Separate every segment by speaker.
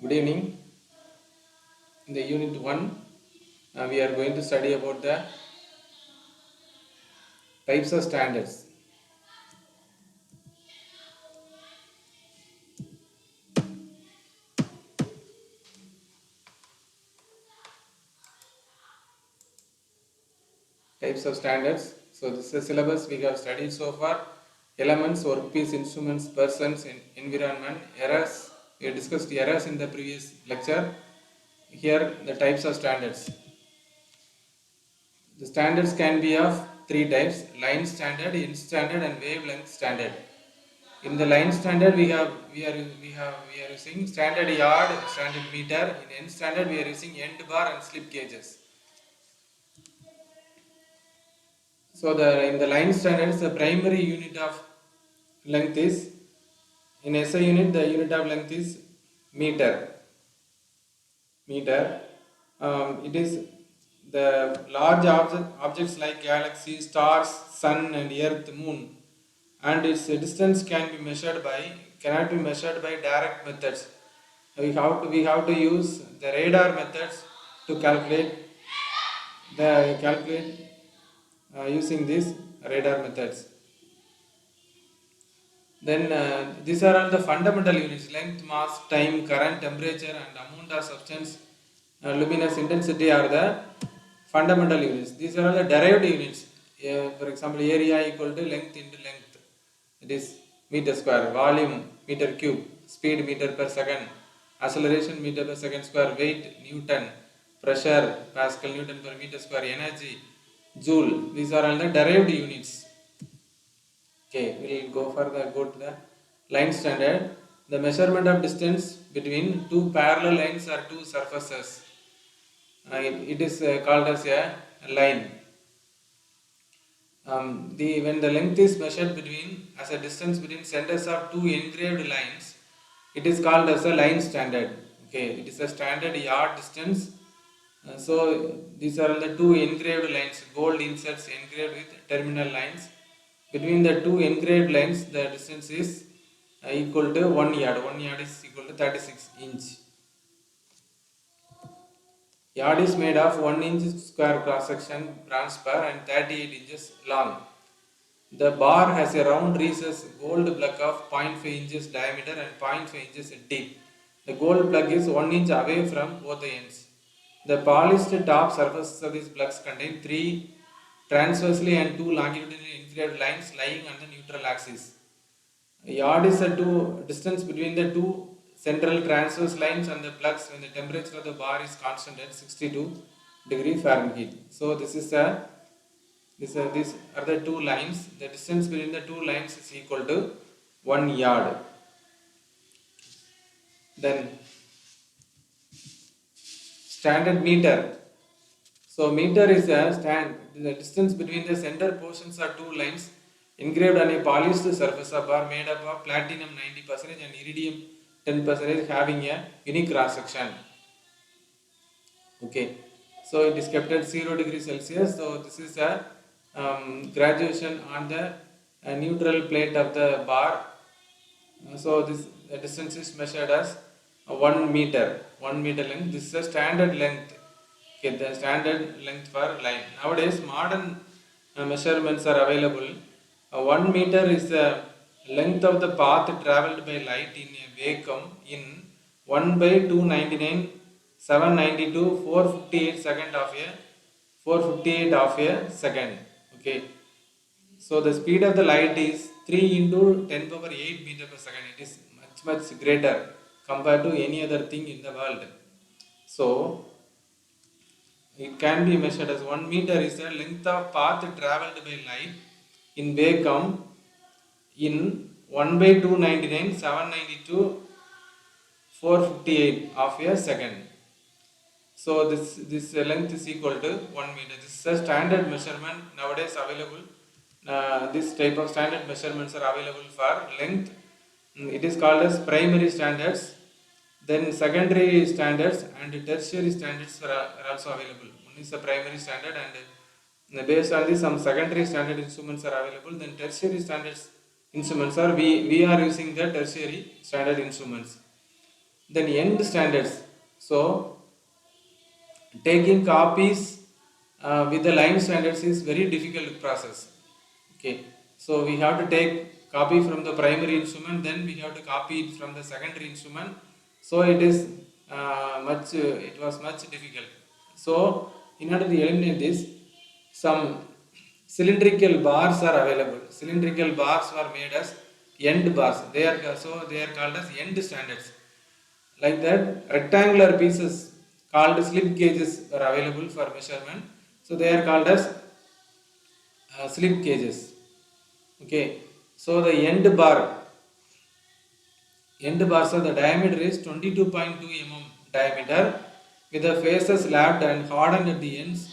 Speaker 1: Good evening. In the unit 1, we are going to study about the types of standards. Types of standards. So this is the syllabus we have studied so far. Elements, workpiece, instruments, persons, environment, errors. We have discussed errors in the previous lecture. Here the types of standards. The standards can be of three types: line standard, inch standard, and wavelength standard. In the line standard, we are using standard yard, standard meter. In end standard, we are using end bar and slip gauges. So in the line standards, the primary unit of length is, in SI unit, the unit of length is meter. Meter. It is the large objects like galaxies, stars, sun, and earth, moon, and its distance cannot be measured by direct methods. We have to use the radar methods to calculate using these radar methods. Then these are all the fundamental units: length, mass, time, current, temperature, and amount of substance. Luminous intensity are the fundamental units. These are all the derived units. For example, area equal to length into length. It is meter square. Volume meter cube. Speed meter per second. Acceleration meter per second square. Weight Newton. Pressure Pascal Newton per meter square. Energy Joule. These are all the derived units. Okay, we'll go to the line standard. The measurement of distance between two parallel lines or two surfaces. It is called as a line. When the length is measured as a distance between centers of two engraved lines, it is called as a line standard. Okay, it is a standard yard distance. So these are the two engraved lines, gold inserts engraved with terminal lines. Between the two engraved lines, the distance is equal to 1 yard. 1 yard is equal to 36 inch. Yard is made of 1 inch square cross section bronze bar and 38 inches long. The bar has a round recess gold plug of 0.5 inches diameter and 0.5 inches deep. The gold plug is 1 inch away from both the ends. The polished top surfaces of these plugs contain 3 transversely and 2 longitudinally engraved lines lying on the neutral axis. Yard is the distance between the two central transverse lines and the plugs when the temperature of the bar is constant at 62°F. So these are the two lines. The distance between the two lines is equal to 1 yard. Then standard meter. So meter is the distance between the center portions of two lines engraved on a polished surface of bar made up of platinum 90% and iridium 10% having a unique cross section. Okay, so it is kept at 0°C. So this is a graduation on the neutral plate of the bar. So this distance is measured as 1 meter. 1 meter length. This is a standard length. Okay, the standard length for line. Nowadays, modern measurements are available. 1 meter is the length of the path traveled by light in a vacuum in 1 by 299 792 458 of a second. Okay, so the speed of the light is 3 into 10 power 8 meter per second. It is much greater compared to any other thing in the world. So it can be measured as 1 meter is the length of path traveled by light in vacuum in 1 by 299 792 458 of a second. So this length is equal to 1 meter. This is a standard measurement nowadays available. This type of standard measurements are available for length. It is called as primary standards. Then secondary standards and tertiary standards are also available. One is the primary standard, and based on this some secondary standard instruments are available. Then tertiary standards instruments are we are using the tertiary standard instruments. Then end standards. So taking copies with the line standards is very difficult process. Okay, so we have to take copy from the primary instrument, then we have to copy it from the secondary instrument. So it is it was much difficult. So in order to eliminate this, some cylindrical bars are available. Cylindrical bars were made as end bars. They are called as end standards. Like that, rectangular pieces called slip gauges are available for measurement. So they are called as slip gauges. Okay. So the end bars of the diameter is 22.2 mm diameter with the faces lapped and hardened at the ends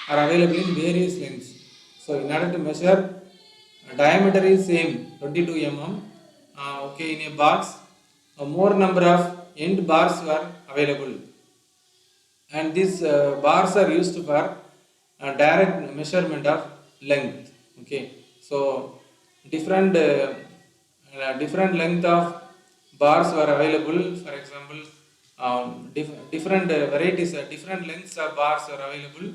Speaker 1: are available in various lengths. So in order to measure, diameter is same 22 mm. Okay, in a box, a more number of end bars were available, and these bars are used for direct measurement of length. Okay, so different length of bars were available. For example, different varieties, different lengths of bars are available,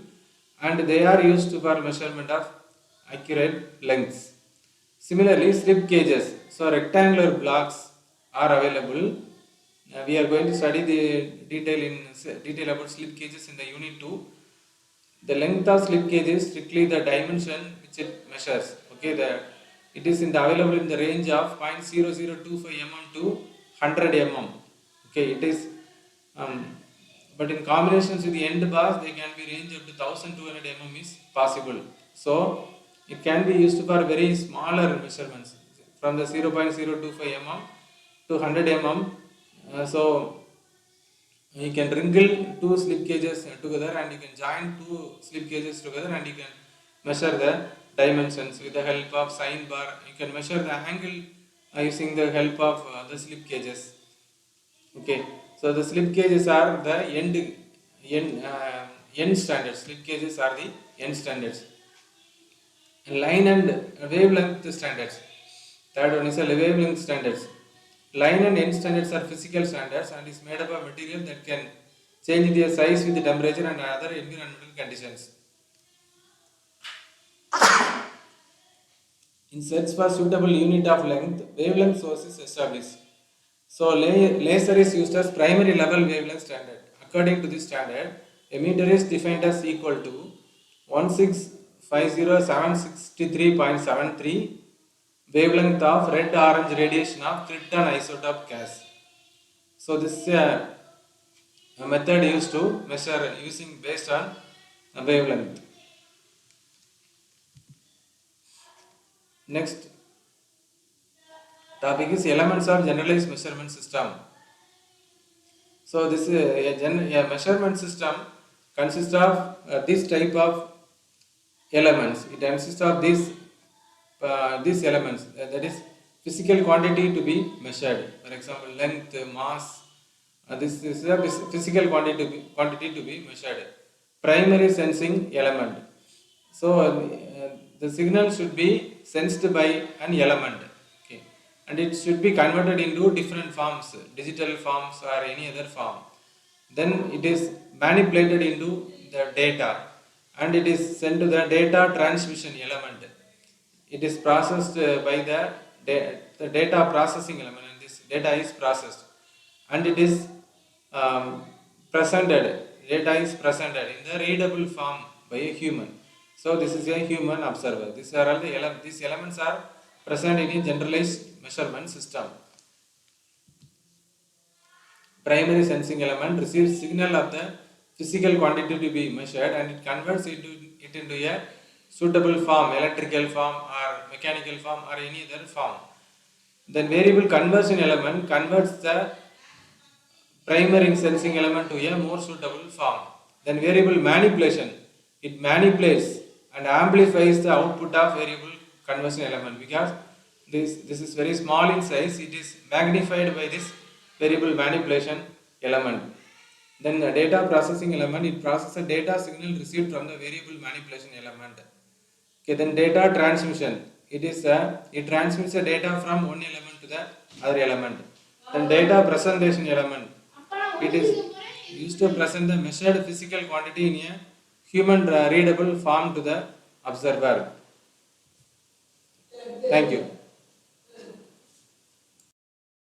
Speaker 1: and they are used for measurement of accurate lengths. Similarly, slip gauges, so rectangular blocks are available. We are going to study the detail about slip gauges in the unit 2. The length of slip gauge is strictly the dimension which it measures. Okay, it is available in the range of 0.0025 mm to 100 mm. Okay, it is but in combinations with the end bars, they can be range up to 1200 mm is possible. So it can be used for very smaller measurements from the 0.025 mm to 100 mm. So you can wrinkle two slip gauges together, and you can join two slip gauges together, and you can measure the dimensions with the help of sine bar. You can measure the angle using the help of the slip gauges. Okay, so the slip gauges are the end standards. Slip gauges are the end standards. And line and wavelength standards. Third one is a wavelength standards. Line and end standards are physical standards and is made up of material that can change their size with the temperature and other environmental conditions. In search for suitable unit of length, wavelength source is established. So laser is used as primary level wavelength standard. According to this standard, a meter is defined as equal to 1650763.73 wavelength of red-orange radiation of krypton isotope gas. So this is a method used to measure using based on wavelength. Next topic is elements of generalized measurement system. So this a measurement system consists of this type of elements. It consists of these elements, that is physical quantity to be measured. For example, length, mass. This is a physical quantity to be measured. Primary sensing element. So the signal should be sensed by an element. Okay, and it should be converted into different forms, digital forms or any other form. Then it is manipulated into the data, and it is sent to the data transmission element. It is processed by the data processing element, and this data is processed, and it is presented. Data is presented in the readable form by a human. So this is a human observer. These elements are present in a generalized measurement system. Primary sensing element receives signal of the physical quantity to be measured, and it converts it into a suitable form, electrical form or mechanical form or any other form. Then variable conversion element converts the primary sensing element to a more suitable form. Then variable manipulation, it manipulates and amplifies the output of variable conversion element, because this is very small in size. It is magnified by this variable manipulation element. Then the data processing element, it processes data signal received from the variable manipulation element. Okay, then data transmission, it transmits the data from one element to the other element. Then data presentation element, It is used to present the measured physical quantity in a human readable form to the observer. Thank you.